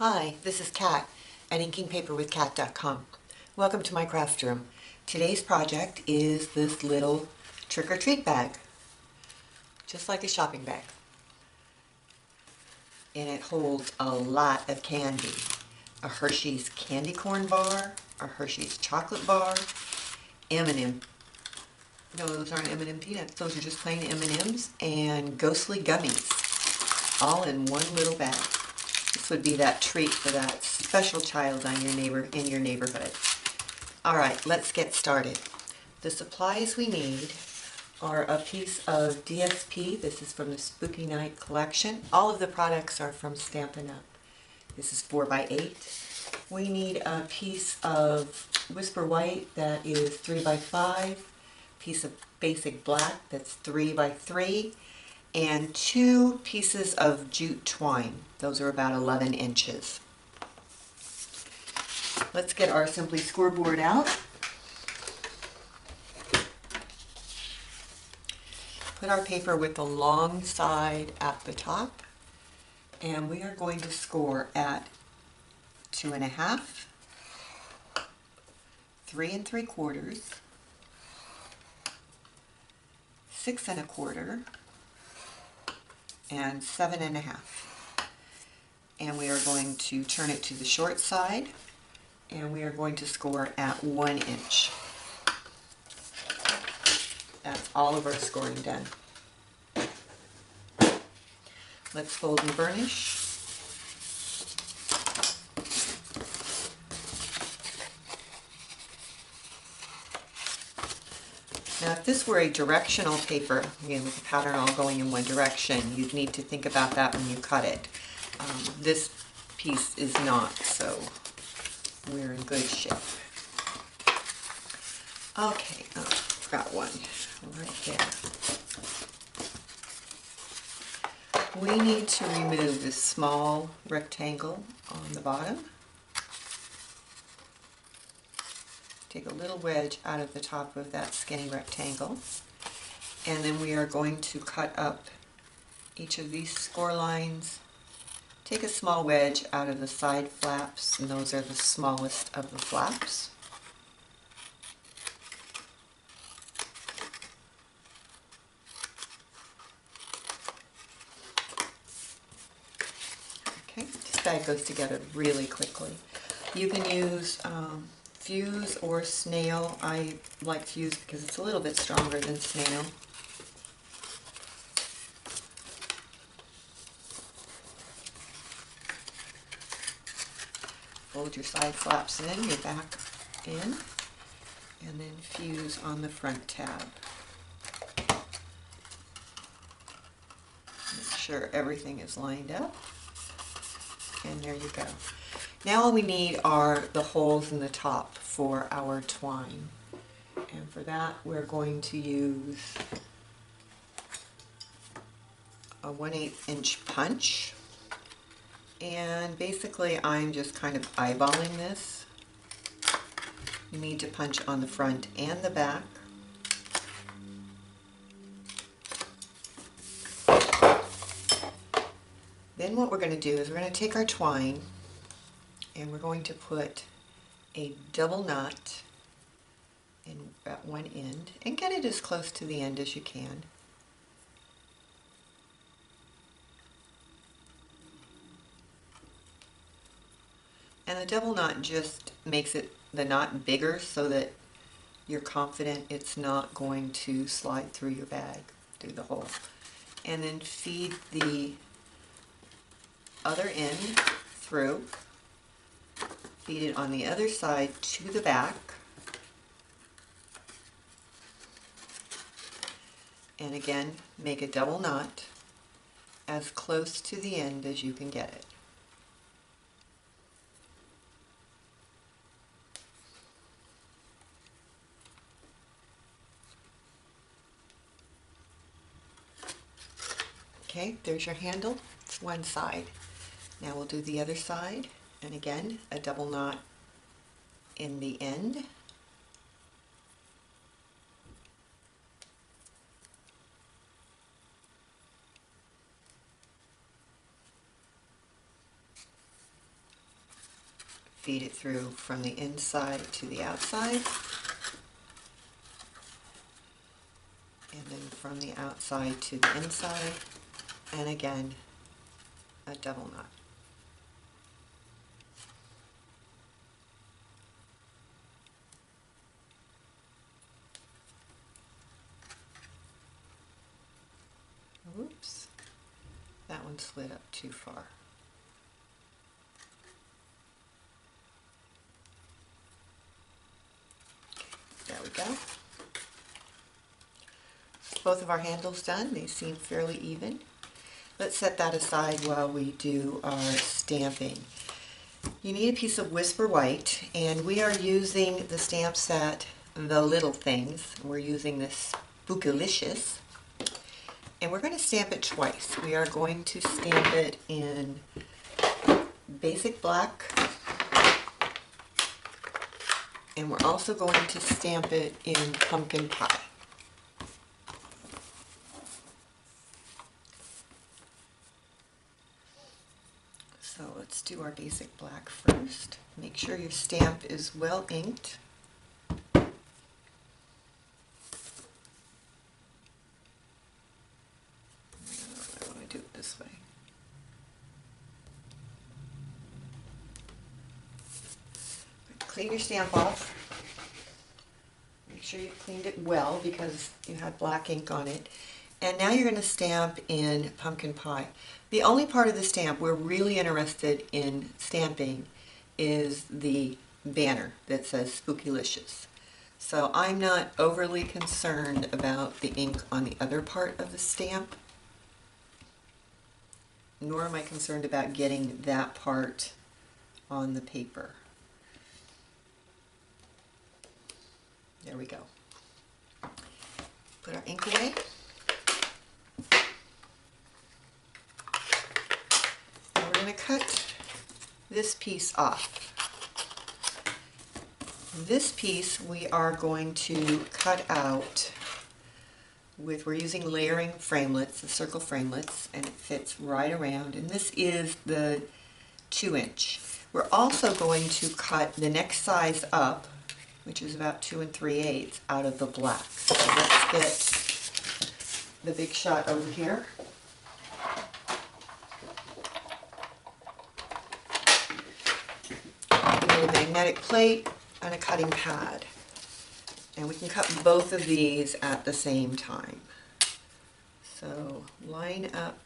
Hi, this is Kat at inkingpaperwithkat.com. Welcome to my craft room. Today's project is this little trick-or-treat bag, just like a shopping bag. And it holds a lot of candy. A Hershey's candy corn bar, a Hershey's chocolate bar, M&M. No, those aren't M&M peanuts. Those are just plain M&Ms and ghostly gummies, all in one little bag. This would be that treat for that special child in your neighborhood. All right, let's get started. The supplies we need are a piece of DSP. This is from the Spooky Night collection. All of the products are from Stampin' Up. This is 4x8. We need a piece of Whisper White that is 3x5, piece of basic black that's 3x3, and 2 pieces of jute twine. Those are about 11 inches. Let's get our Simply scoreboard out. Put our paper with the long side at the top, and we are going to score at 2.5, 3 3/4, 6 1/4, and 7.5. And we are going to turn it to the short side, and we are going to score at 1 inch. That's all of our scoring done. Let's fold and burnish. Now, if this were a directional paper, again with the pattern all going in one direction, you'd need to think about that when you cut it. This piece is not, so we're in good shape. Okay, got one right there. We need to remove this small rectangle on the bottom. Take a little wedge out of the top of that skinny rectangle, and then we are going to cut up each of these score lines. Take a small wedge out of the side flaps, and those are the smallest of the flaps. Okay, this bag goes together really quickly. You can use fuse or snail. I like fuse because it's a little bit stronger than snail. Fold your side flaps in, your back in, and then fuse on the front tab. Make sure everything is lined up, and there you go. Now all we need are the holes in the top for our twine, and for that we're going to use a 1/8 inch punch. And basically I'm just kind of eyeballing this. You need to punch on the front and the back. Then what we're going to do is we're going to take our twine and we're going to put a double knot in at one end and get it as close to the end as you can. And the double knot just makes the knot bigger so that you're confident it's not going to slide through your bag, through the hole. And then feed the other end through. Feed it on the other side to the back. And again, make a double knot as close to the end as you can get it. Okay, there's your handle. It's one side. Now we'll do the other side, and again, a double knot in the end. feed it through from the inside to the outside, and then from the outside to the inside, and again a double knot. Oops, that one slid up too far. There we go. Both of our handles done. They seem fairly even. Let's set that aside while we do our stamping. You need a piece of Whisper White, and we are using the stamp set The Little Things. We're using this Spookylicious, and we're going to stamp it twice. We are going to stamp it in basic black, and we're also going to stamp it in pumpkin pie. So let's do our basic black first. Make sure your stamp is well inked. I want to do it this way. Clean your stamp off. Make sure you cleaned it well because you had black ink on it. And now you're going to stamp in pumpkin pie. The only part of the stamp we're really interested in stamping is the banner that says Spookylicious. So I'm not overly concerned about the ink on the other part of the stamp, nor am I concerned about getting that part on the paper. There we go. Put our ink away. Now we're going to cut this piece off. This piece we are going to cut out with, we're using layering framelits, the circle framelits, and it fits right around, and this is the 2-inch. We're also going to cut the next size up, which is about 2 3/8 out of the black. So let's get the big shot over here. A magnetic plate and a cutting pad. And we can cut both of these at the same time. So line up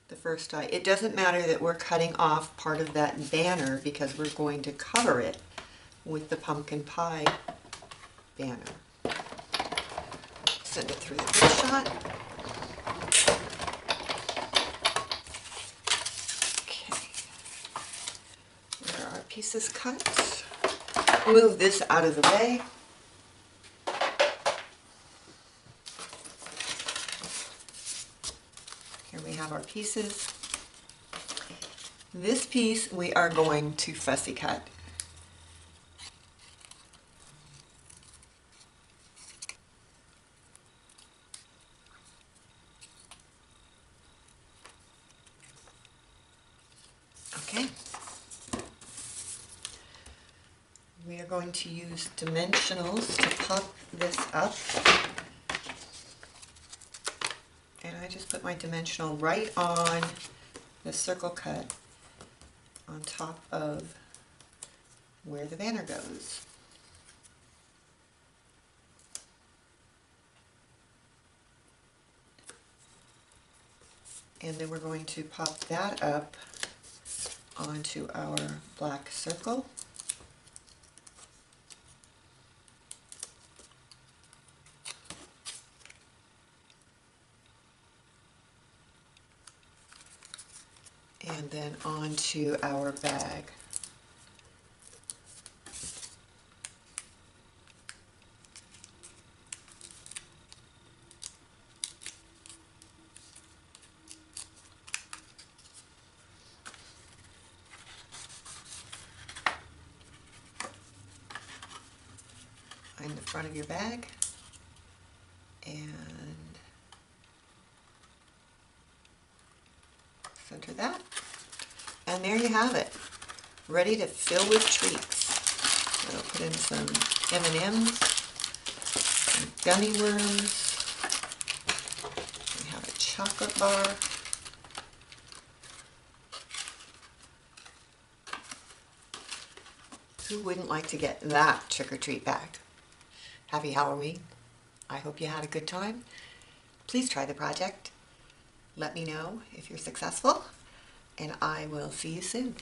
the first eye. It doesn't matter that we're cutting off part of that banner because we're going to cover it with the pumpkin pie banner. Send it through the big shot. Pieces cut. Move this out of the way. Here we have our pieces. This piece we are going to fussy cut. Okay. We are going to use dimensionals to pop this up. And I just put my dimensional right on the circle cut on top of where the banner goes. And then we're going to pop that up onto our black circle. And then onto our bag. In the front of your bag, and so center that. And there you have it, ready to fill with treats. So put in some M&Ms, some gummy worms. We have a chocolate bar. Who wouldn't like to get that trick-or-treat bag? Happy Halloween. I hope you had a good time. Please try the project. Let me know if you're successful, and I will see you soon.